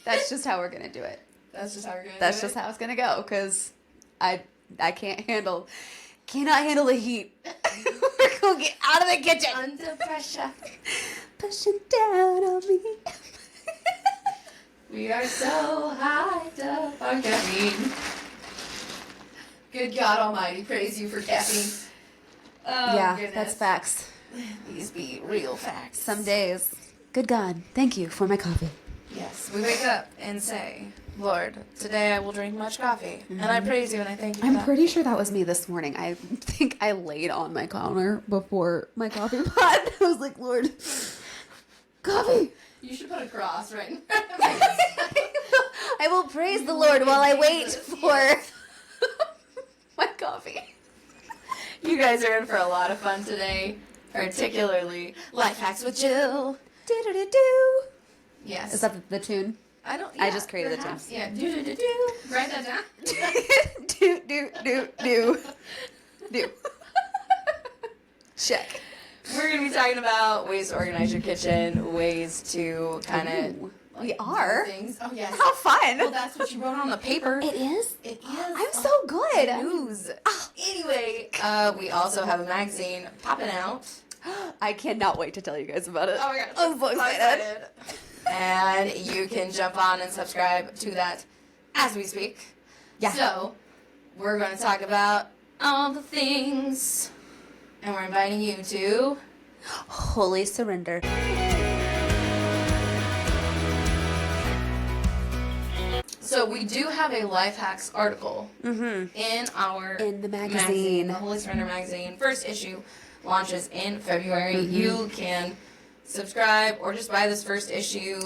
That's just how we're going to do it. That's just how we're going to do it? That's just how it's going to go, because I cannot handle the heat. We're going to get out of the kitchen. Under pressure. Pushing down on me. We are so hyped up on caffeine. Good God Almighty, praise you for caffeine. Oh, yeah, goodness. That's facts. These be real facts. Some days. Good God, thank you for my coffee. Yes, we wake up and say, Lord, today I will drink much coffee. And I praise you and I thank you for I'm that. pretty sure that was me this morning. I think I laid on my counter before my coffee pot. I was like, Lord, coffee. You should put a cross right in I will praise the Lord while I wait for my coffee. You guys are in for a lot of fun today, particularly Life Hacks with Jill. Do-do-do-do. Yes. Is that the tune? I don't. I just created the tune. perhaps, Yeah. Do. Write that down. do. Check. We're gonna be talking about ways to organize your kitchen, ways to kind of. We are? Things. Oh yes. How fun. Well, that's what you wrote on the paper. It is? It is. I'm so good. News. Anyway, we also have a magazine popping out. I cannot wait to tell you guys about it. Oh my god. I'm so excited. And you can jump on and subscribe to that as we speak. Yeah. So, we're going to talk about all the things. And we're inviting you to Holy surrender. So we do have a Life Hacks article in the magazine. The Holy Surrender magazine. First issue launches in February. You can subscribe or just buy this first issue.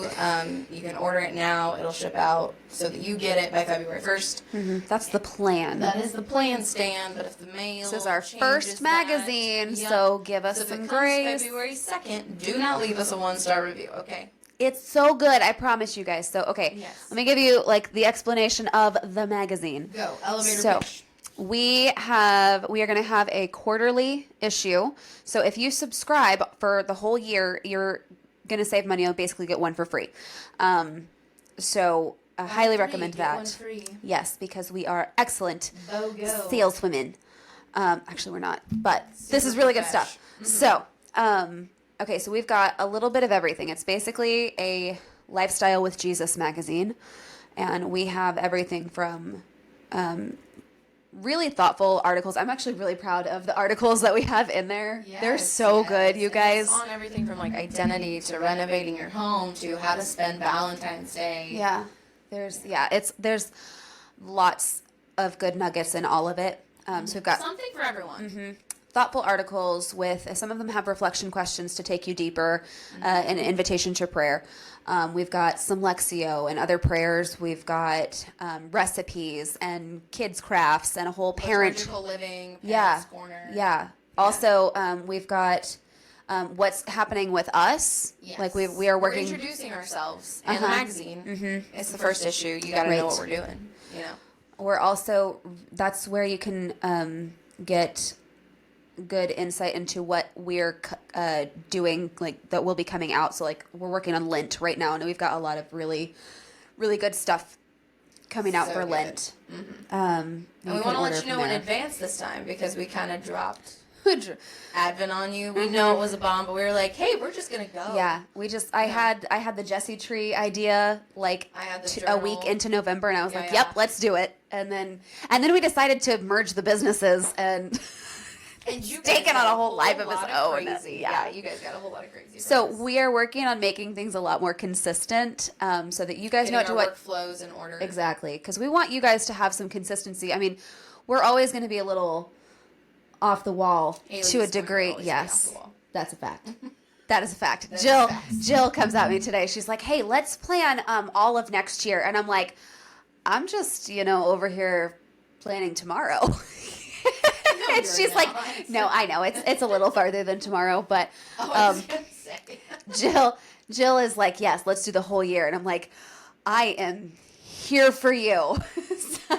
You can order it now. It'll ship out so that you get it by February 1st. That's the plan. That is the plan, Stan, but if the mail This is our changes first magazine, so give us so if some it comes grace. February 2nd, do not leave us a 1-star review, okay? It's so good, I promise you guys. So, okay, Yes. let me give you like the explanation of the magazine. Go, elevator So, pitch. we are going to have a quarterly issue. So if you subscribe for the whole year, you're going to save money. You'll basically get one for free. So I highly recommend Get one that. free. Yes, because we are excellent Go. saleswomen. Actually, we're not, but this is really good stuff. So, okay, so we've got a little bit of everything. It's basically a Lifestyle with Jesus magazine, and we have everything from really thoughtful articles. I'm actually really proud of the articles that we have in there. They're so good, you guys. It's on everything from like identity to renovating your home to how to spend Valentine's Day. Yeah, there's lots of good nuggets in all of it. So we've got Something for everyone. thoughtful articles with, some of them have reflection questions to take you deeper, and an invitation to prayer. We've got some Lexio and other prayers. We've got recipes and kids crafts and a whole parent. Liturgical living. Yeah. Parents' corner. Yeah. Also, we've got what's happening with us. Yes. Like we are working. We're introducing ourselves in the magazine. It's the first issue. You got to Right. know what we're doing. You know. We're also, that's where you can get good insight into what we're doing, like that will be coming out. So like we're working on Lent right now, and we've got a lot of really, really good stuff coming out So for good. Lent. And we want to let you know in there. advance this time because we kind of dropped Advent on you. We know it was a bomb, but we were like, hey, we're just going to go. Yeah, I had the Jesse tree idea like I had the a journal. week into November, and I was Yeah, like, yeah. "Yep, let's do it." And then we decided to merge the businesses and And you taken guys on got a whole life of its lot own. Crazy. Yeah. Yeah, you guys got a whole lot of crazy. So plans. we are working on making things a lot more consistent, so that you guys know Getting what to our workflows in order. exactly, because we want you guys to have some consistency. I mean, we're always going to be a little off the wall Haley's to a going to degree. always be Yes, off the wall. that's a fact. That is a fact. That is Jill a fact. Jill comes at me today. She's like, "Hey, let's plan all of next year," and I'm like, "I'm just over here planning tomorrow." And you're she's like, not. "No, I know it's a little farther than tomorrow, but I was gonna say. Jill is like, yes, let's do the whole year," and I'm like, I am here for you. So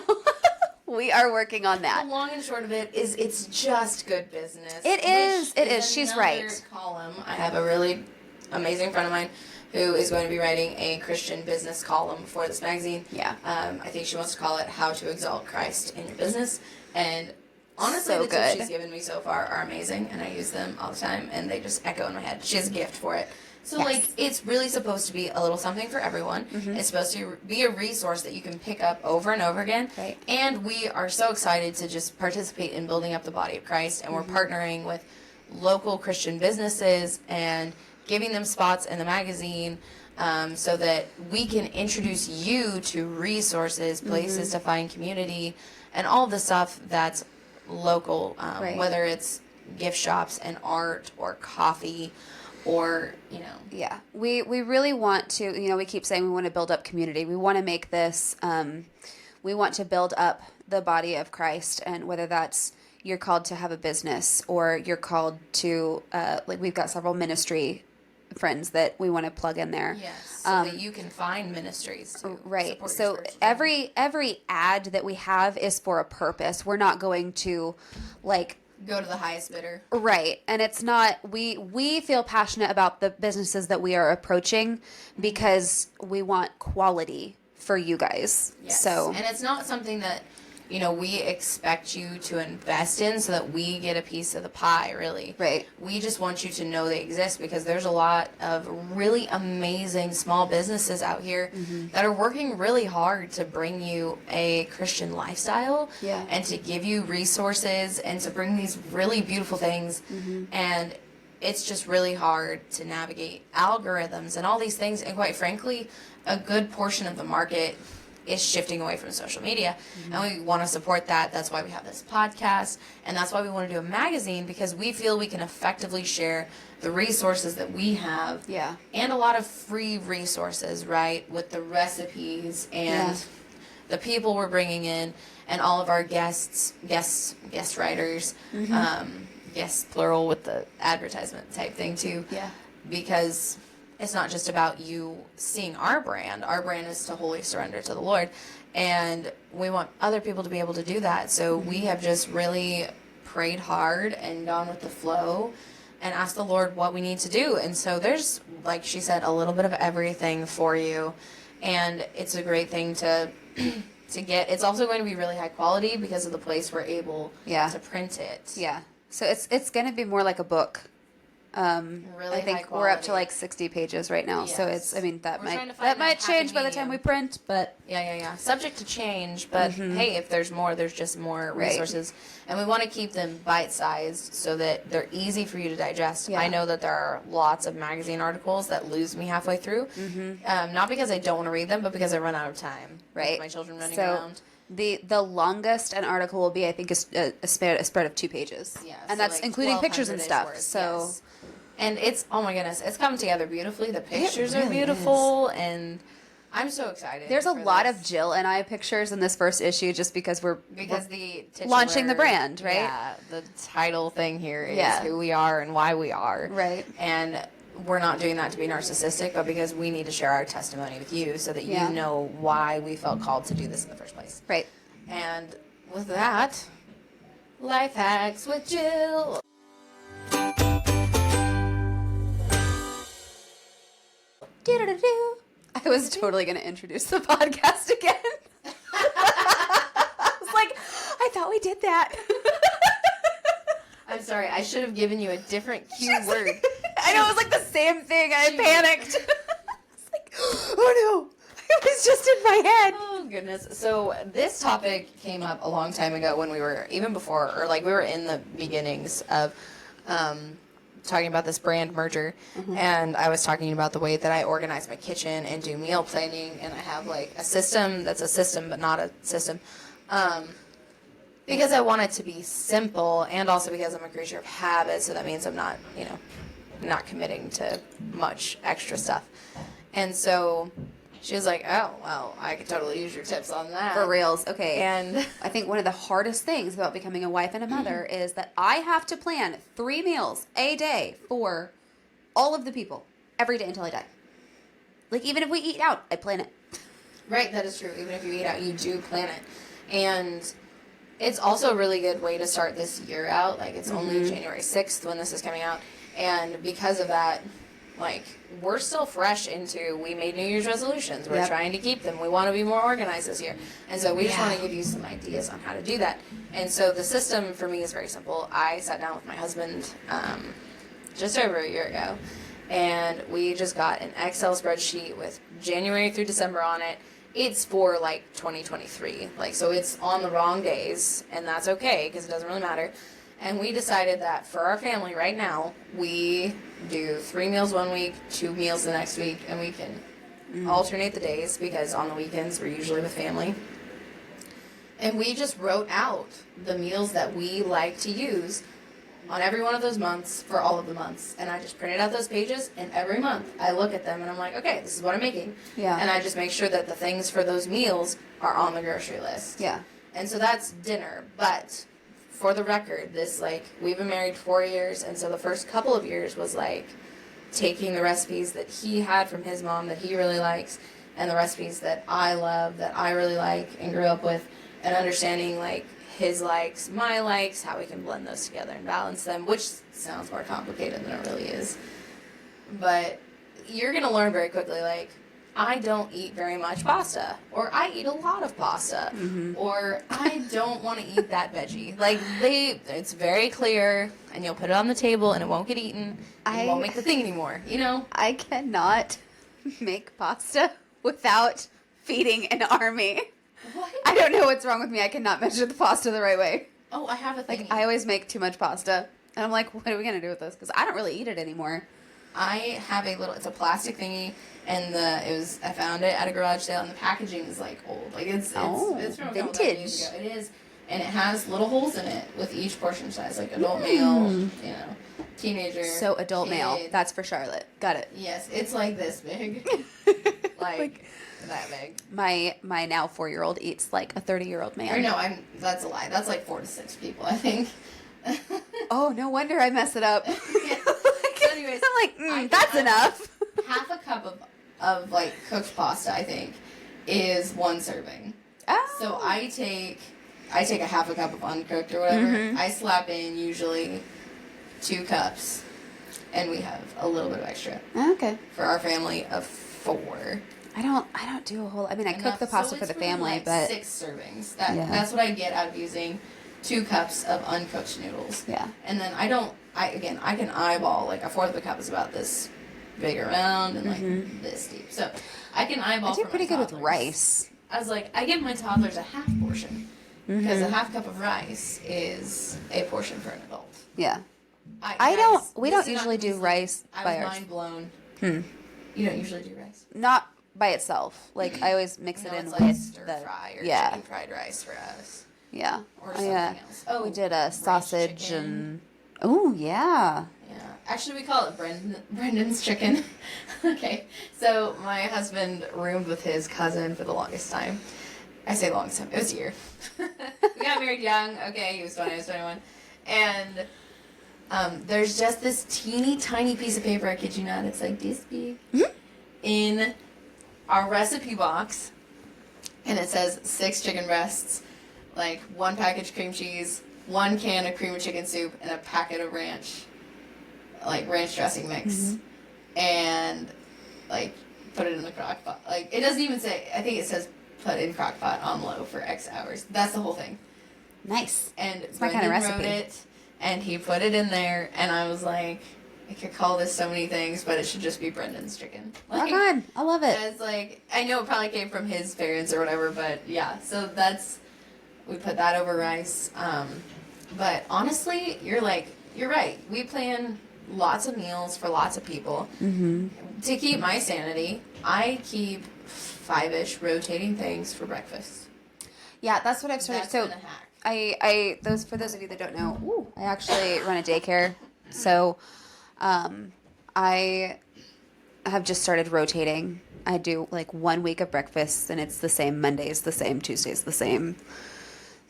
we are working on that. The long and short of it is, it's just good business. It is. which It is. She's another right. Column. I have a really amazing friend of mine who is going to be writing a Christian business column for this magazine. Yeah. I think she wants to call it How to Exalt Christ in Your Business. And honestly, So the tips good. she's given me so far are amazing, and I use them all the time, and they just echo in my head. She has a gift for it. So, Yes. like, it's really supposed to be a little something for everyone. It's supposed to be a resource that you can pick up over and over again. Right. And we are so excited to just participate in building up the body of Christ, and we're partnering with local Christian businesses and giving them spots in the magazine so that we can introduce you to resources, places to find community, and all the stuff that's local, Right. whether it's gift shops and art or coffee or, you know. Yeah, we really want to, we keep saying we want to build up community. We want to make this, we want to build up the body of Christ, and whether that's you're called to have a business or you're called to, like we've got several ministry friends that we want to plug in there. Yes, so that you can find ministries to Right. support your So spiritual every ad that we have is for a purpose. We're not going to like go to the highest bidder. right. And it's not we feel passionate about the businesses that we are approaching because we want quality for you guys. Yes. So and it's not something that we expect you to invest in so that we get a piece of the pie, really. Right. We just want you to know they exist because there's a lot of really amazing small businesses out here that are working really hard to bring you a Christian lifestyle Yeah. and to give you resources and to bring these really beautiful things. And it's just really hard to navigate algorithms and all these things. And quite frankly, a good portion of the market is shifting away from social media, and we want to support that. That's why we have this podcast, and that's why we want to do a magazine, because we feel we can effectively share the resources that we have, Yeah. and a lot of free resources, right, with the recipes and the people we're bringing in, and all of our guest writers, guests plural with the advertisement type thing too, Yeah. because it's not just about you seeing our brand. Our brand is to wholly surrender to the Lord. And we want other people to be able to do that. So we have just really prayed hard and gone with the flow and asked the Lord what we need to do. And so there's, like she said, a little bit of everything for you. And it's a great thing to get. It's also going to be really high quality because of the place we're able to print it. Yeah. So it's going to be more like a book. Really I think high we're up to quality. like 60 pages right now. So Yes. that We're trying to find that might that change happy by the time we medium. print, but Yeah. Subject to change, but hey, if there's more, there's just more Right. resources. And we want to keep them bite-sized so that they're easy for you to digest. Yeah. I know that there are lots of magazine articles that lose me halfway through. Not because I don't want to read them, but because I run out of time. with right. my children running so around. the longest an article will be, I think, is a spread of 2 pages. Yeah, and so that's like including pictures and 1,200-ish stuff. words, So yes. And it's, oh my goodness, it's come together beautifully. The pictures are really beautiful, and I'm so excited. there's a for lot this. of Jill and I pictures in this first issue just because we're the titular, launching the brand, right? Yeah, the title thing here is Yeah. who we are and why we are. Right. And we're not doing that to be narcissistic, but because we need to share our testimony with you so that Yeah. you know why we felt called to do this in the first place. right. And with that, Life Hacks with Jill. I was totally going to introduce the podcast again. I was like, I thought we did that. I'm sorry, I should have given you a different cue word. I know, it was like the same thing. I panicked. It's like, oh no, it was just in my head. Oh goodness. So this topic came up a long time ago when we were, even before, or like we were in the beginnings of talking about this brand merger. And I was talking about the way that I organize my kitchen and do meal planning, and I have like a system that's a system but not a system. Because I want it to be simple, and also because I'm a creature of habit, so that means I'm not, not committing to much extra stuff. And so she was like, oh, well, I could totally use your tips on that. For reals. Okay. And I think one of the hardest things about becoming a wife and a mother is that I have to plan 3 meals a day for all of the people every day until I die. Like, even if we eat out, I plan it. right, that is true. Even if you eat out, you do plan it. And it's also a really good way to start this year out. Like, it's only January 6th when this is coming out. And because of that, like, we're still fresh into, we made New Year's resolutions. We're Yep. trying to keep them. We want to be more organized this year. And so we just Yeah. want to give you some ideas on how to do that. And so the system for me is very simple. I sat down with my husband just over a year ago, and we just got an Excel spreadsheet with January through December on it. It's for, like, 2023. Like, so it's on the wrong days, and that's okay because it doesn't really matter. And we decided that for our family right now, we do 3 meals one week, 2 meals the next week, and we can alternate the days because on the weekends we're usually with family. And we just wrote out the meals that we like to use on every one of those months for all of the months. And I just printed out those pages, and every month I look at them and I'm like, okay, this is what I'm making. Yeah. And I just make sure that the things for those meals are on the grocery list. Yeah. And so that's dinner. But for the record, this, like, we've been married 4 years, and so the first couple of years was like taking the recipes that he had from his mom that he really likes, and the recipes that I love, that I really like and grew up with, and understanding, like, his likes, my likes, how we can blend those together and balance them, which sounds more complicated than it really is. But you're going to learn very quickly, like, I don't eat very much pasta, or I eat a lot of pasta, or I don't want to eat that veggie. Like, it's very clear, and you'll put it on the table, and it won't get eaten, and it won't make the thing anymore, you know? I cannot make pasta without feeding an army. What? I don't know what's wrong with me. I cannot measure the pasta the right way. Oh, I have a thing. Like, I always make too much pasta. And I'm like, what are we going to do with this? Because I don't really eat it anymore. I have it's a plastic thingy, and I found it at a garage sale, and the packaging is, like, old. Like, it's from a couple vintage. ago. It is, and it has little holes in it with each portion size, like adult male, you know, teenager. So adult male. kid. That's for Charlotte. Got it. Yes, it's like this big. like that big. My now 4-year-old eats like a 30-year-old man. Or no, that's a lie. That's like 4 to 6 people, I think. Oh, no wonder I mess it up. Yeah. So anyways, I'm like, that's enough. Half a cup of like cooked pasta, I think, is 1 serving. Oh. So I take a half a cup of uncooked or whatever. I slap in usually 2 cups, and we have a little bit of extra Okay. for our family of 4. I don't do a whole. I mean, I cook the pasta for the family, like but 6 servings. Yeah. That's what I get out of using 2 cups of uncooked noodles. yeah. And then I can eyeball, like, a fourth of a cup is about this big around and like this deep. So I can eyeball. I do for pretty my good with toddlers. rice. I was like, I give my toddlers a half portion because a half cup of rice is a portion for an adult. Yeah. We this don't is not usually do confusing. rice I by was ours. mind blown. Hmm. You don't usually do rice. Not by itself. Like, I always mix it in it's with like stir the fry or yeah. chicken fried rice for us. Yeah. Or Oh, something yeah. else. We Oh, did a ranch sausage chicken. and oh yeah. Yeah. Actually, we call it Brendan's chicken. Okay. So my husband roomed with his cousin for the longest time. I say longest time. It was a year. We got married young. Okay, he was 20, I was 21. And there's just this teeny tiny piece of paper, I kid you not, it's like this big, in our recipe box. And it says 6 chicken breasts, like 1 package cream cheese, 1 can of cream of chicken soup, and a packet of ranch dressing mix. And, like, put it in the crock pot. Like, it doesn't even say, I think it says put in crock pot on low for X hours. That's the whole thing. Nice. And It's my Brendan kind of wrote recipe. it, and he put it in there, and I was like, I could call this so many things, but it should just be Brendan's chicken. Rock on. I love it. It's like, I know it probably came from his parents or whatever, but yeah, so we put that over rice. But honestly, you're right. We plan lots of meals for lots of people. To keep my sanity, I keep 5-ish rotating things for breakfast. Yeah, that's what I've started. That's So been a hack. for those of you that don't know, I actually run a daycare. So, I have just started rotating. I do like 1 week of breakfast, and it's the same Mondays, the same Tuesdays, the same.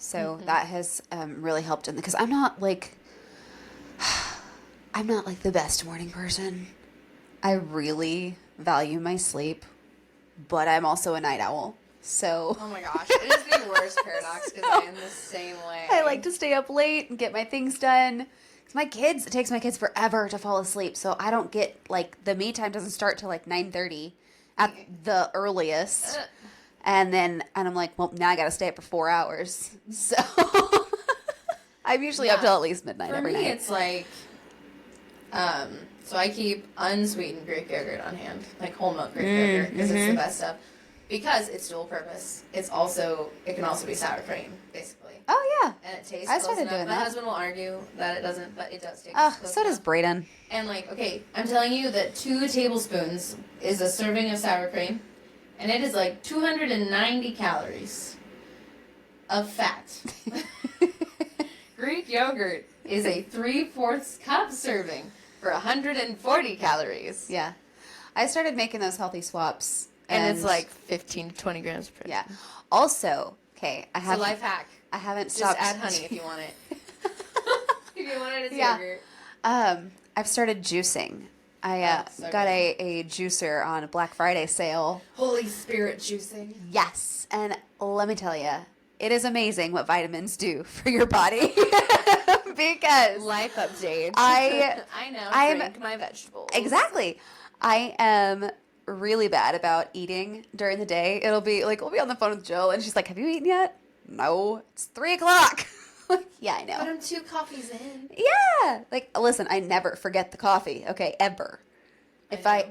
So that has really helped because I'm not like the best morning person. I really value my sleep, but I'm also a night owl. So Oh my gosh, it is the worst paradox because I am the same way. I like to stay up late and get my things done It takes my kids forever to fall asleep, so I don't get, like, the me time doesn't start till, like, 9:30 at the earliest. And I'm like, well, now I got to stay up for 4 hours. So I'm usually up till at least midnight every night. For me, it's like, so I keep unsweetened Greek yogurt on hand, like whole milk Greek yogurt, because it's the best stuff. Because it's dual purpose. It can also be sour cream, basically. Oh, yeah. And it tastes I close started enough. doing My that. husband will argue that it doesn't, but it does taste Oh, close so enough. does Brayden. And, like, okay, I'm telling you that 2 tablespoons is a serving of sour cream, and it is, like, 290 calories of fat. Greek yogurt is a 3/4 cup serving for 140 calories. Yeah. I started making those healthy swaps. And it's, like, 15 to 20 grams per Yeah. Also, okay, It's a life hack. I haven't Just stopped. add honey if you want it. If you want it as Yeah. yogurt. I've started juicing. I so got good. a juicer on a Black Friday sale. Holy Spirit juicing. Yes, and let me tell you, it is amazing what vitamins do for your body. Because Life update. I now drink my vegetables. exactly, I am really bad about eating during the day. It'll be like we'll be on the phone with Jill, and she's like, "Have you eaten yet?" No, it's 3:00. Yeah, I know. But I'm 2 coffees in. Yeah, like listen, I never forget the coffee. Okay, ever. If I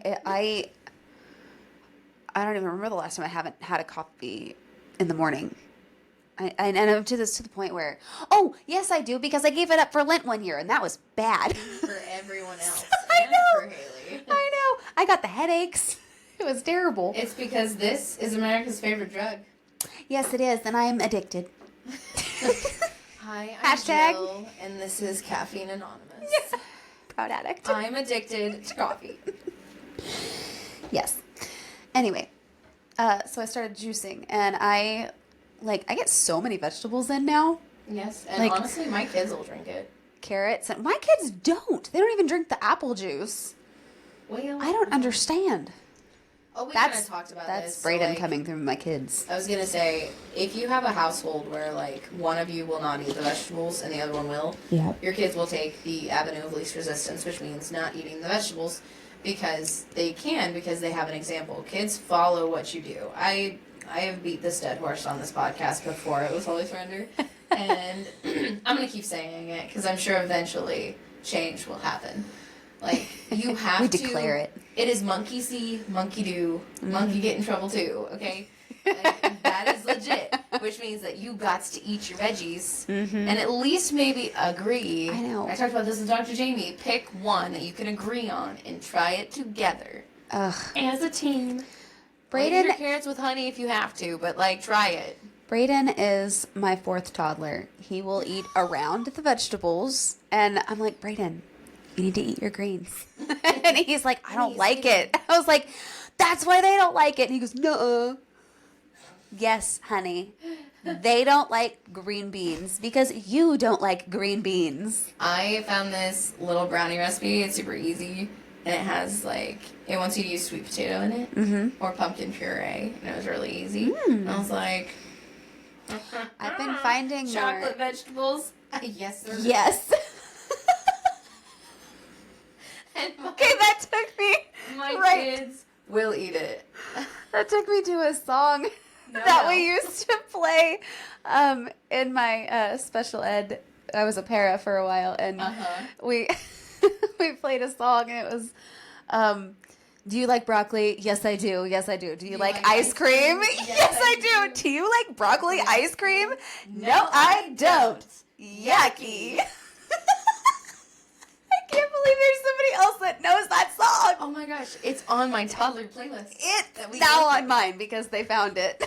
don't even remember the last time I haven't had a coffee in the morning. And I'm to the point where, oh yes, I do, because I gave it up for Lent one year, and that was bad. For everyone else. I and know. For Haley. I know. I got the headaches. It was terrible. It's because this is America's favorite drug. Yes, it is, and I am addicted. Hi, I'm Hashtag. Jill, and this is Caffeine Anonymous. Proud addict. I'm addicted to coffee. Yes. Anyway, so I started juicing, and I get so many vegetables in now. Yes, and Like- honestly, my kids will drink it. Carrots, and my kids don't. They don't even drink the apple juice. Well, I don't understand. Oh, we kind of talked about That's this. Brayden like, coming through my kids. I was gonna say, if you have a household where like one of you will not eat the vegetables and the other one will, Yeah. your kids will take the avenue of least resistance, which means not eating the vegetables because they have an example. Kids follow what you do. I have beat this dead horse on this podcast before. It was Holy Surrender, and I'm gonna keep saying it because I'm sure eventually change will happen. Like you have We to declare it. It is monkey see, monkey do, monkey get in trouble too. Okay, like, that is legit. Which means that you got to eat your veggies and at least maybe agree. I know. I talked about this with Dr. Jamie. Pick one that you can agree on and try it together Ugh. as a team. Brayden- Eat your carrots with honey if you have to, but like try it. Brayden is my 4th toddler. He will eat around the vegetables, and I'm like, Brayden, you need to eat your greens. And he's like, I don't like it. I was like, that's why they don't like it. And he goes, no. Yes, honey. They don't like green beans because you don't like green beans. I found this little brownie recipe. It's super easy. And it has, like, it wants you to use sweet potato in it or pumpkin puree. And it was really easy. And I was like, I've been finding chocolate more. vegetables. Yes, sir. Yes. And Okay, that took me my right. kids will eat it. That took me to a song No, that no. we used to play in my special ed. I was a para for a while, and we we played a song, and it was, do you like broccoli? Yes, I do. Yes, I do. Do you like ice cream? Yes, I do. Do you like broccoli ice cream? No, I don't. Yucky. I can't believe there's somebody else that knows that song. Oh my gosh, it's on my toddler playlist. It's now on mine because they found it.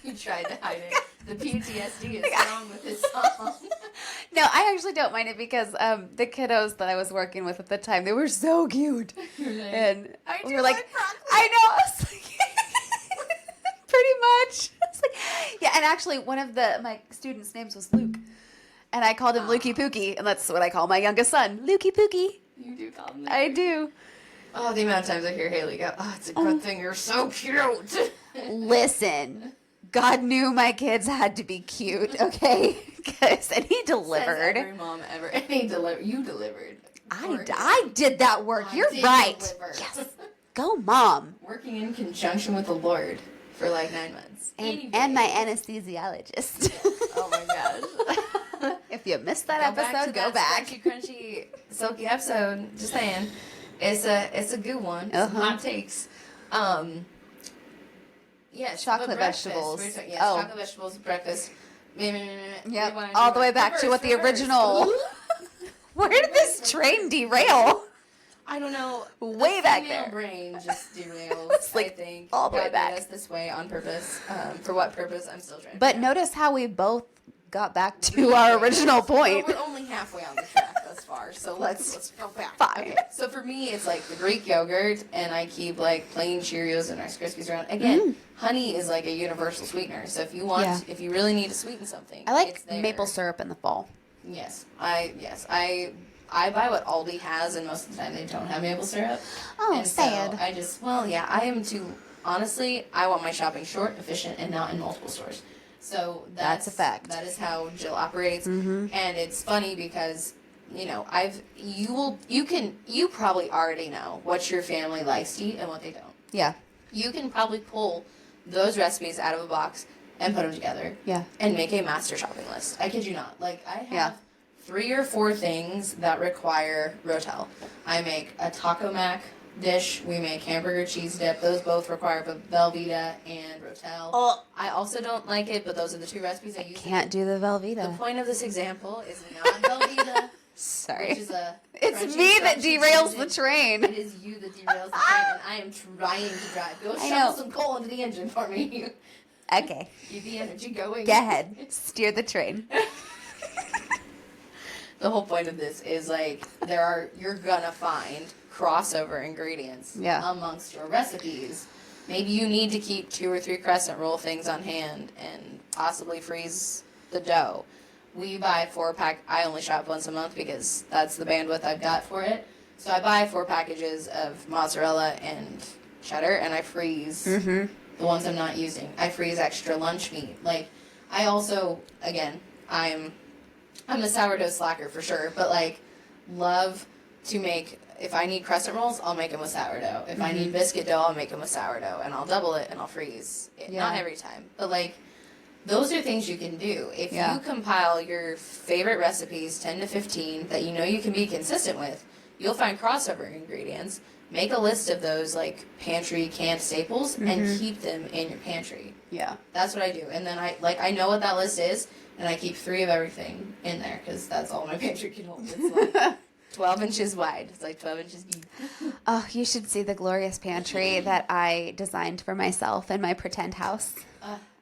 You tried to hide it. The PTSD is wrong with this song. No, I actually don't mind it because the kiddos that I was working with at the time, they were so cute. And I we do were like, like broccoli. I know. I was like, pretty much. I was like, yeah, and actually one of my students' names was Luke. And I called him Lukey Pookie, and that's what I call my youngest son, Lukey Pookie. You do call me. I do. Oh, the amount of times I hear Haley go, oh, it's a good thing you're so cute. Listen, God knew my kids had to be cute, okay? and he delivered. Says every mom ever. And he delivered. You delivered. I did that work. You're right. Deliver. Yes. Go, Mom. Working in conjunction with the Lord for like 9 months. And my anesthesiologist. Oh my gosh. If you missed that episode, go back. Crunchy, silky episode. Just saying, it's a good one. Some hot takes. Yes, chocolate vegetables. Chocolate vegetables breakfast. Yep, all the way back to what the original. Where did this train derail? I don't know. Way back there. My brain just derails. Like, I think all the way God back. made us this way on purpose. For what purpose? I'm still trying. To But figure out. notice how we both got back to our original point. Well, we're only halfway on the track thus far, so let's go back. Fine. Okay. So for me, it's like the Greek yogurt, and I keep like plain Cheerios and Rice Krispies around. Again, honey is like a universal sweetener. So if you want, if you really need to sweeten something, I like it's there. maple syrup in the fall. I buy what Aldi has, and most of the time they don't have maple syrup. Oh, and sad. So I am too. Honestly, I want my shopping short, efficient, and not in multiple stores. So That's a fact. That is how Jill operates, and it's funny because you probably already know what your family likes to eat and what they don't. Yeah. You can probably pull those recipes out of a box and put them together. Yeah. And make a master shopping list. I kid you not. Like I have 3 or 4 things that require Rotel. I make a taco mac dish. We make hamburger cheese dip. Those both require Velveeta and Rotel. Oh. I also don't like it, but those are the 2 recipes I use. Can't do the Velveeta. The point of this example is not Velveeta. Sorry. Which is it's crunchy, me that crunchy derails cheese the dip. train. It is you that derails the train, and I am trying to drive. Go shovel some coal into the engine for me. Okay. Keep the energy going. Go ahead. Steer the train. The whole point of this is like you're gonna find crossover ingredients amongst your recipes. Maybe you need to keep 2 or 3 crescent roll things on hand and possibly freeze the dough. We buy 4-pack. I only shop once a month because that's the bandwidth I've got for it. So I buy 4 packages of mozzarella and cheddar, and I freeze the ones I'm not using. I freeze extra lunch meat. Like I also, again, I'm a sourdough slacker for sure, but like love to make. If I need crescent rolls, I'll make them with sourdough. If I need biscuit dough, I'll make them with sourdough, and I'll double it and I'll freeze it. Yeah. Not every time, but like those are things you can do. If you compile your favorite recipes, 10 to 15, that you know you can be consistent with, you'll find crossover ingredients. Make a list of those like pantry canned staples and keep them in your pantry. Yeah. That's what I do, and then I know what that list is, and I keep 3 of everything in there because that's all my pantry can hold. It's like 12 inches wide. It's like 12 inches deep. Oh, you should see the glorious pantry that I designed for myself in my pretend house.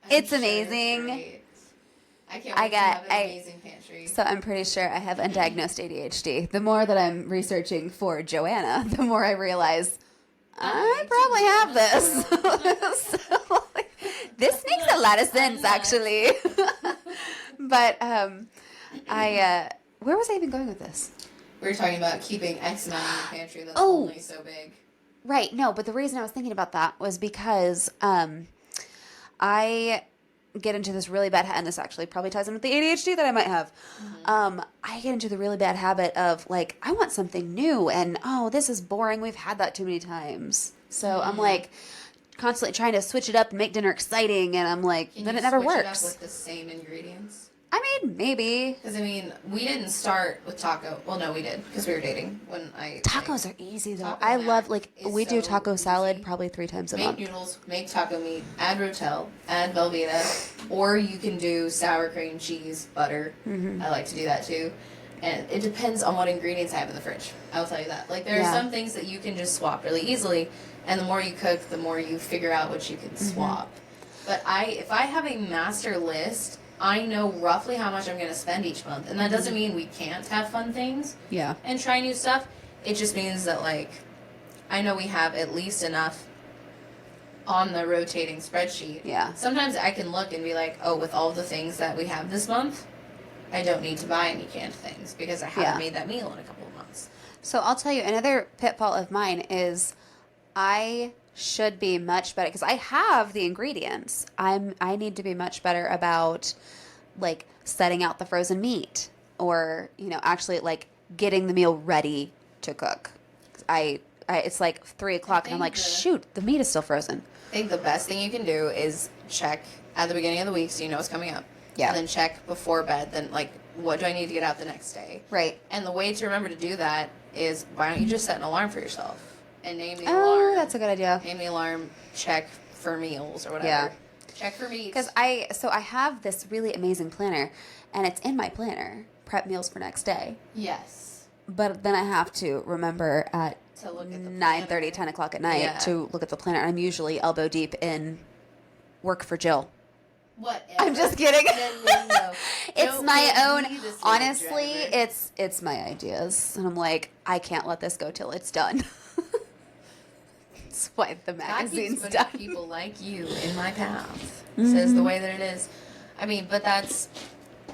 It's amazing. I can't wait to have an amazing pantry. So I'm pretty sure I have undiagnosed ADHD. The more that I'm researching for Joanna, the more I realize I probably have this. So, this makes a lot of sense, actually. But where was I even going with this? We were talking about keeping X amount in your pantry that's only so big. Right. No, but the reason I was thinking about that was because I get into this really bad and this actually probably ties in with the ADHD that I might have. I get into the really bad habit of like, I want something new and this is boring. We've had that too many times. So I'm like constantly trying to switch it up and make dinner exciting, and I'm like, then it never works. It up with the same ingredients? I mean, maybe. Because, we didn't start with taco. Well, no, we did, because we were dating when I... Tacos are easy, though. I love, we do taco salad probably 3 times a month. Make noodles, make taco meat, add Rotel, add Velveeta, or you can do sour cream, cheese, butter. I like to do that, too. And it depends on what ingredients I have in the fridge. I'll tell you that. Like, there are some things that you can just swap really easily, and the more you cook, the more you figure out what you can swap. But if I have a master list... I know roughly how much I'm going to spend each month. And that doesn't mean we can't have fun things and try new stuff. It just means that, I know we have at least enough on the rotating spreadsheet. Yeah. Sometimes I can look and be like, with all the things that we have this month, I don't need to buy any canned things because I haven't made that meal in a couple of months. So I'll tell you, another pitfall of mine is I should be much better because I have the ingredients. I need to be much better about like setting out the frozen meat or, you know, actually like getting the meal ready to cook. It's like 3 o'clock and I'm like, shoot, the meat is still frozen. I think the best thing you can do is check at the beginning of the week so you know what's coming up. Yeah. And then check before bed, then like, what do I need to get out the next day? Right. And the way to remember to do that is, why don't you just set an alarm for yourself and name the Oh, alarm. that's a good idea. Name the alarm, check for meals or whatever. Yeah. Check for meat. Because I have this really amazing planner, and it's in my planner, prep meals for next day. Yes. But then I have to remember at To look at the 9:30, 10 o'clock at night to look at the planner. I'm usually elbow deep in work for Jill. Whatever. I'm just kidding. No. It's Don't my make own. me the slave Honestly, driver. it's my ideas, and I'm like, I can't let this go till it's done. That's why the magazine's God keeps done. putting people like you in my path. Mm-hmm. Says the way that it is. I mean, but that's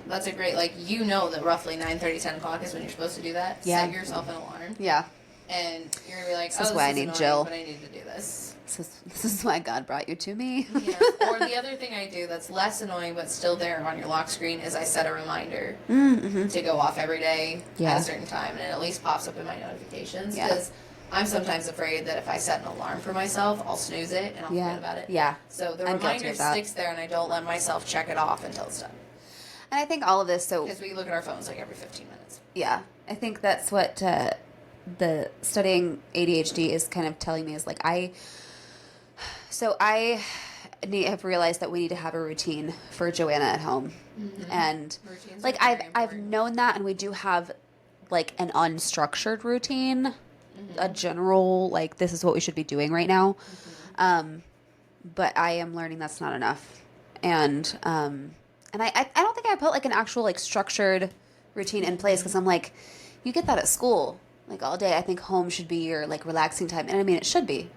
a great, like, you know that roughly 9:30, 10 o'clock is when you're supposed to do that. Yeah. Set yourself an alarm. Yeah. And you're going to be like, This is why I need annoying, Jill. but I need to do this. This is why God brought you to me. Yeah. Or the other thing I do that's less annoying but still there on your lock screen is I set a reminder to go off every day at a certain time, and it at least pops up in my notifications. Yeah. Because I'm sometimes afraid that if I set an alarm for myself, I'll snooze it and I'll forget about it. Yeah. So the I'm guilty reminder of that. sticks there, and I don't let myself check it off until it's done. And I think all of this, so Because we look at our phones like every 15 minutes. yeah, I think that's what the studying ADHD is kind of telling me is like I have realized that we need to have a routine for Joanna at home, and Routines like are very I've important. known that, and we do have like an unstructured routine, a general like this is what we should be doing right now, but I am learning that's not enough, and I don't think I put like an actual like structured routine in place because I'm like, you get that at school like all day. I think home should be your like relaxing time, and I mean it should be,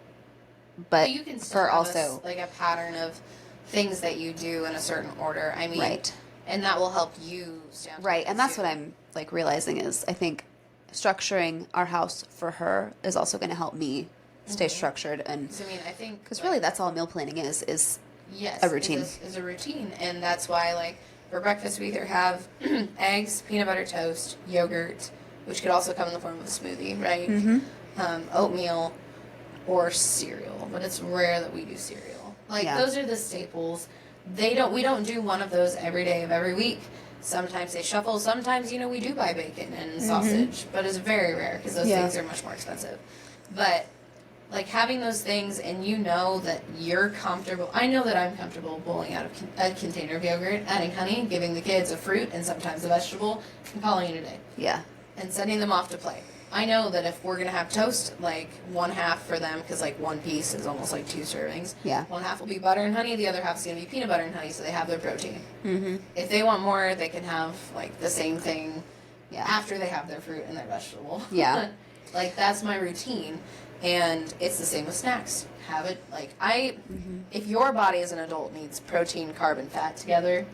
but you can still for have also like a pattern of things that you do in a certain order. I mean, right, and that will help you stay on top right, of and it, that's too. what I'm like realizing is I think structuring our house for her is also going to help me stay structured, and 'Cause, I mean, I think because really that's all meal planning is yes, a routine. is a routine, and that's why like for breakfast we either have eggs, peanut butter toast, yogurt, which could also come in the form of a smoothie, right? Oatmeal, or cereal, but it's rare that we do cereal. Like those are the staples. We don't do one of those every day of every week. Sometimes they shuffle. Sometimes we do buy bacon and sausage, but it's very rare because those things are much more expensive. But like having those things, and you know that you're comfortable. I know that I'm comfortable bowling out a container of yogurt, adding honey, giving the kids a fruit and sometimes a vegetable, and calling it a day. Yeah. And sending them off to play. I know that if we're going to have toast, like one half for them, because like one piece is almost like 2 servings. Yeah. One half will be butter and honey, the other half is going to be peanut butter and honey, so they have their protein. If they want more, they can have like the same thing after they have their fruit and their vegetable. Yeah. Like that's my routine. And it's the same with snacks. Have it like if your body as an adult needs protein, carb, and fat together,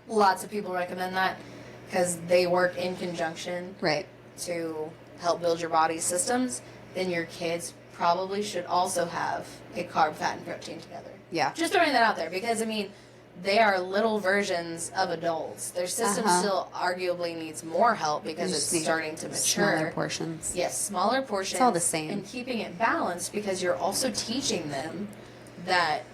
lots of people recommend that because they work in conjunction Right. to help build your body's systems. Then your kids probably should also have a carb, fat, and protein together. Yeah. Just throwing that out there because, I mean, they are little versions of adults. Their system still arguably needs more help because They it's just need starting to mature. Smaller portions. Yes, smaller portions. It's all the same. And keeping it balanced because you're also teaching them that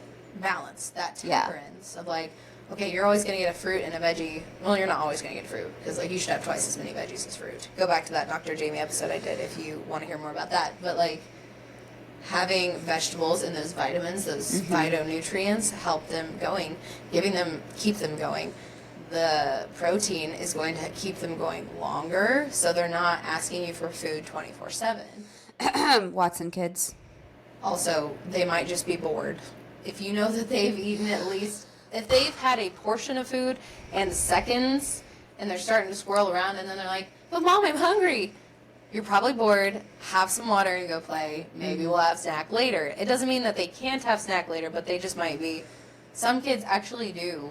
balance, that temperance of like, okay, you're always going to get a fruit and a veggie. Well, you're not always going to get fruit because like you should have twice as many veggies as fruit. Go back to that Dr. Jamie episode I did if you want to hear more about that. But like having vegetables and those vitamins, those phytonutrients help them going, keep them going. The protein is going to keep them going longer, so they're not asking you for food 24/7. Watson kids. Also, they might just be bored. If you know that they've eaten if they've had a portion of food and seconds, and they're starting to swirl around, and then they're like, "But Mom, I'm hungry." You're probably bored. Have some water and go play. Maybe we'll have snack later. It doesn't mean that they can't have snack later, but they just might be. Some kids actually do,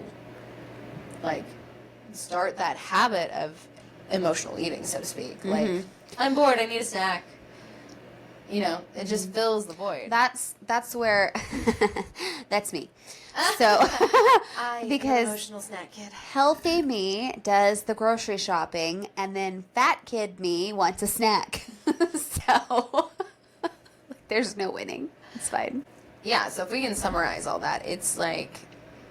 like, start that habit of emotional eating, so to speak. Like, I'm bored. I need a snack. It just fills the void. That's where That's me. So, I'm because an emotional snack kid. healthy me does the grocery shopping, and then fat kid me wants a snack. So, there's no winning. It's fine. Yeah, so if we can summarize all that, it's like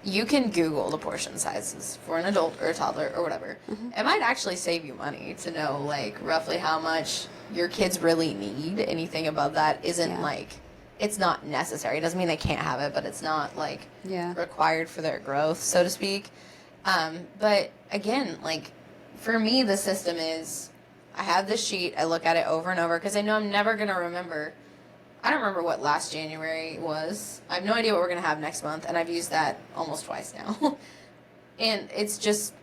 you can Google the portion sizes for an adult or a toddler or whatever. It might actually save you money to know, like, roughly how much your kids really need. Anything above that isn't, like, it's not necessary. It doesn't mean they can't have it, but it's not, like, required for their growth, so to speak. But, again, like, for me, the system is I have this sheet, I look at it over and over, because I know I'm never going to remember. I don't remember what last January was. I have no idea what we're going to have next month, and I've used that almost twice now. And it's just,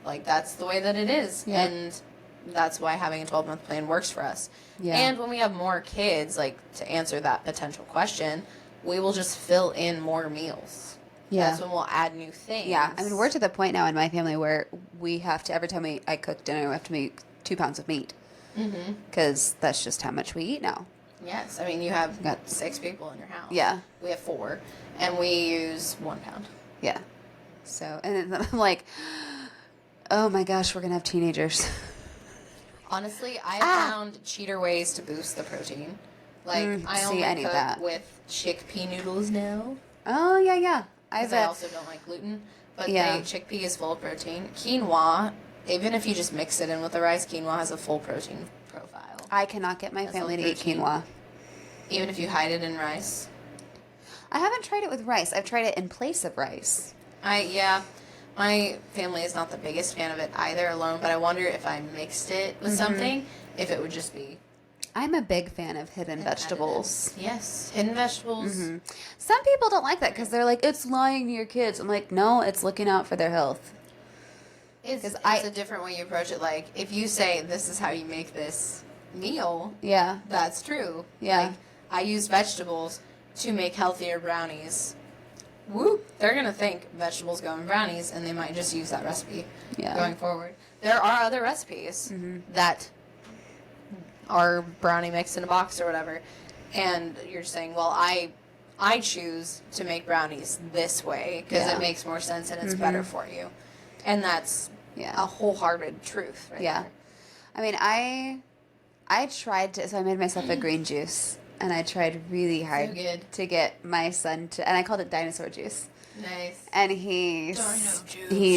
like, that's the way that it is. Yeah. And that's why having a 12-month plan works for us. Yeah. And when we have more kids, like, to answer that potential question, we will just fill in more meals. Yeah. That's when we'll add new things. Yeah. I mean, we're to the point now in my family where we have to, every time I cook dinner, we have to make 2 pounds of meat. Because that's just how much we eat now. Yes, I mean, you have got 6 people in your house. Yeah. We have 4, and we use 1 pound. Yeah. So, and then I'm like, oh my gosh, we're going to have teenagers. Honestly, I found cheater ways to boost the protein. Like, I only cook with chickpea noodles now. Oh, yeah, yeah. I also don't like gluten, but chickpea is full of protein. Quinoa, even if you just mix it in with the rice, quinoa has a full protein profile. I cannot get my family to eat quinoa. Even if you hide it in rice? I haven't tried it with rice. I've tried it in place of rice. My family is not the biggest fan of it either alone, but I wonder if I mixed it with something, if it would just be... I'm a big fan of hidden vegetables. Yes, hidden vegetables. Some people don't like that because they're like, it's lying to your kids. I'm like, no, it's looking out for their health. It's a different way you approach it. Like, if you say, this is how you make this meal, that's true. Yeah. Like, I use vegetables to make healthier brownies. Whoop. They're going to think vegetables go in brownies, and they might just use that recipe going forward. There are other recipes that are brownie mix in a box or whatever, and you're saying, well, I choose to make brownies this way because it makes more sense and it's better for you. And that's a wholehearted truth right there. I mean, I tried to, so I made myself a green juice, and I tried really hard to get my son to, and I called it dinosaur juice. Nice. And he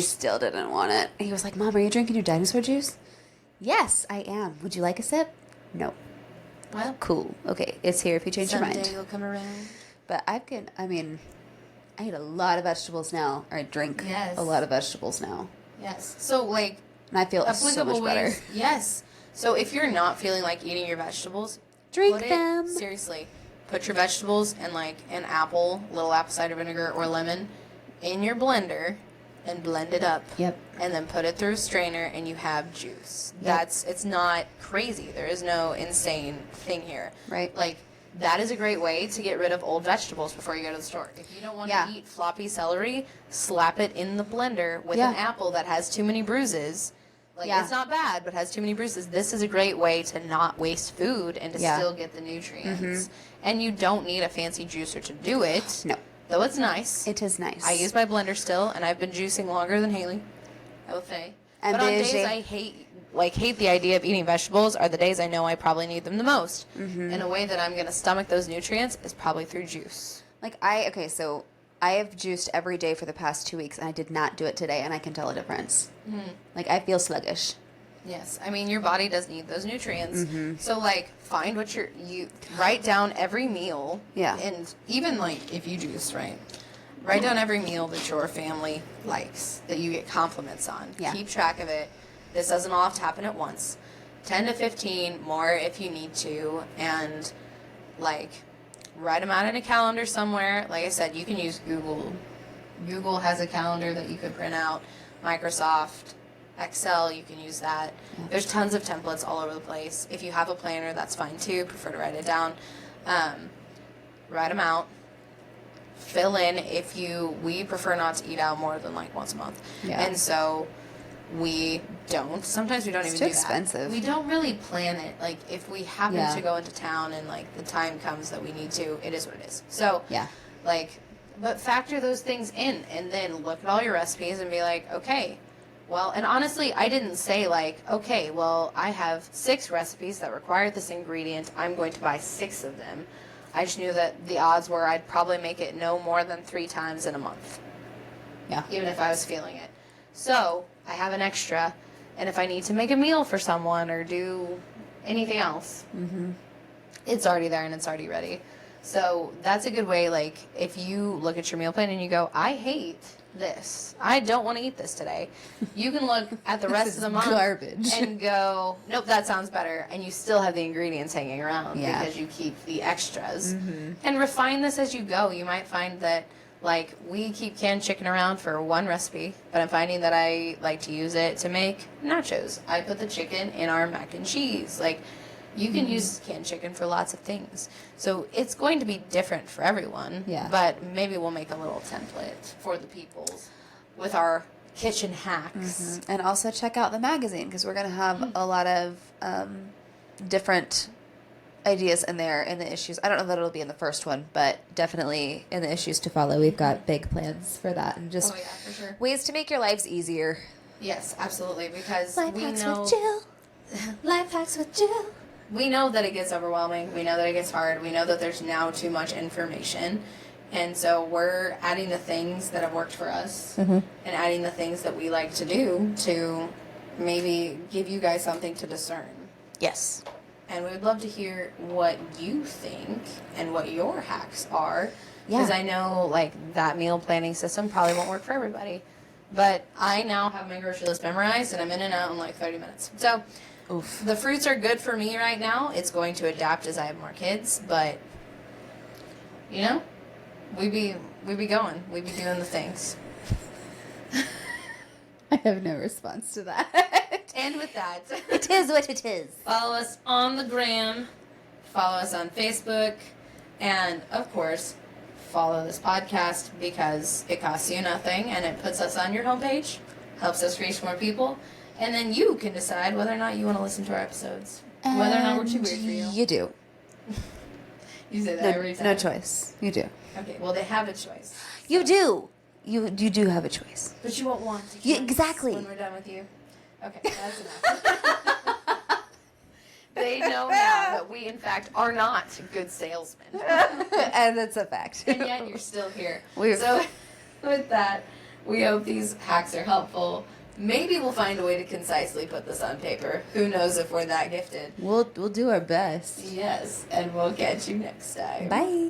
still didn't want it. He was like, Mom, are you drinking your dinosaur juice? Yes, I am. Would you like a sip? No. Well, cool. Okay, it's here if you change your mind. Someday it'll come around. But I eat a lot of vegetables now, or I drink a lot of vegetables now. Yes. So, like... And I feel so much better. Yes. So, if you're not feeling like eating your vegetables... Drink them. Seriously. Put your vegetables and, like, an apple, little apple cider vinegar or lemon in your blender and blend it up. Yep. And then put it through a strainer and you have juice. Yep. It's not crazy. There is no insane thing here. Right. Like, that is a great way to get rid of old vegetables before you go to the store. If you don't want to eat floppy celery, slap it in the blender with an apple that has too many bruises. Like, it's not bad, but has too many bruises. This is a great way to not waste food and to still get the nutrients. And you don't need a fancy juicer to do it. No. Though it's nice. It is nice. I use my blender still, and I've been juicing longer than Haley, I will say. And but on days I hate the idea of eating vegetables are the days I know I probably need them the most. And a way that I'm going to stomach those nutrients is probably through juice. So I have juiced every day for the past 2 weeks, and I did not do it today, and I can tell a difference. Like, I feel sluggish. Yes. I mean, your body does need those nutrients. So, like, find what you write down every meal. Yeah. And even, like, if you juice, right? Write down every meal that your family likes, that you get compliments on. Yeah. Keep track of it. This doesn't all have to happen at once. 10 to 15, more if you need to. And, like, write them out in a calendar somewhere. Like I said, you can use Google. Google has a calendar that you could print out. Microsoft, Excel, you can use that. There's tons of templates all over the place. If you have a planner, that's fine too. Prefer to write it down. Write them out. Fill in we prefer not to eat out more than like once a month. Yeah. And so we don't. Sometimes we don't even do that. It's too expensive. We don't really plan it. Like, if we happen to go into town and, like, the time comes that we need to, it is what it is. So, like, But factor those things in and then look at all your recipes and be like, okay, well, and honestly, I didn't say like, okay, well, I have 6 recipes that require this ingredient. I'm going to buy 6 of them. I just knew that the odds were I'd probably make it no more than 3 times in a month. Yeah. Even if I was feeling it. So I have an extra. And if I need to make a meal for someone or do anything else, it's already there and it's already ready. So that's a good way, like, if you look at your meal plan and you go, I hate this. I don't want to eat this today. You can look at the rest of the month garbage. and go, nope, that sounds better. And you still have the ingredients hanging around because you keep the extras. And refine this as you go. You might find that, like, we keep canned chicken around for one recipe, but I'm finding that I like to use it to make nachos. I put the chicken in our mac and cheese. Like, you can use canned chicken for lots of things. So it's going to be different for everyone. Yeah. But maybe we'll make a little template for the peoples with our kitchen hacks. And also check out the magazine because we're going to have a lot of different ideas in there in the issues. I don't know that it'll be in the first one, but definitely in the issues to follow. We've got big plans for that and just For sure. ways to make your lives easier. Yes, absolutely. Because Life we hacks know with Jill. Life hacks with Jill. we know that it gets overwhelming. We know that it gets hard. We know that there's now too much information. And so we're adding the things that have worked for us and adding the things that we like to do to maybe give you guys something to discern. Yes. And we would love to hear what you think and what your hacks are. Because I know, like, that meal planning system probably won't work for everybody. But I now have my grocery list memorized, and I'm in and out in, like, 30 minutes. So, the fruits are good for me right now. It's going to adapt as I have more kids. But, you know, we be going. We be doing the things. I have no response to that. And with that, It is what it is. follow us on the gram, follow us on Facebook, and of course, follow this podcast because it costs you nothing and it puts us on your homepage, helps us reach more people, and then you can decide whether or not you want to listen to our episodes. Whether or not we're too weird for you. You do. You say that every time. No choice. You do. Okay, well, they have a choice. You do. You do have a choice. But you won't want to. Yeah, choice exactly. When we're done with you. Okay, that's enough. They know now that we, in fact, are not good salesmen. And that's a fact. And yet you're still here. We're- So, with that, we hope these hacks are helpful. Maybe we'll find a way to concisely put this on paper. Who knows if we're that gifted. We'll do our best. Yes, and we'll catch you next time. Bye.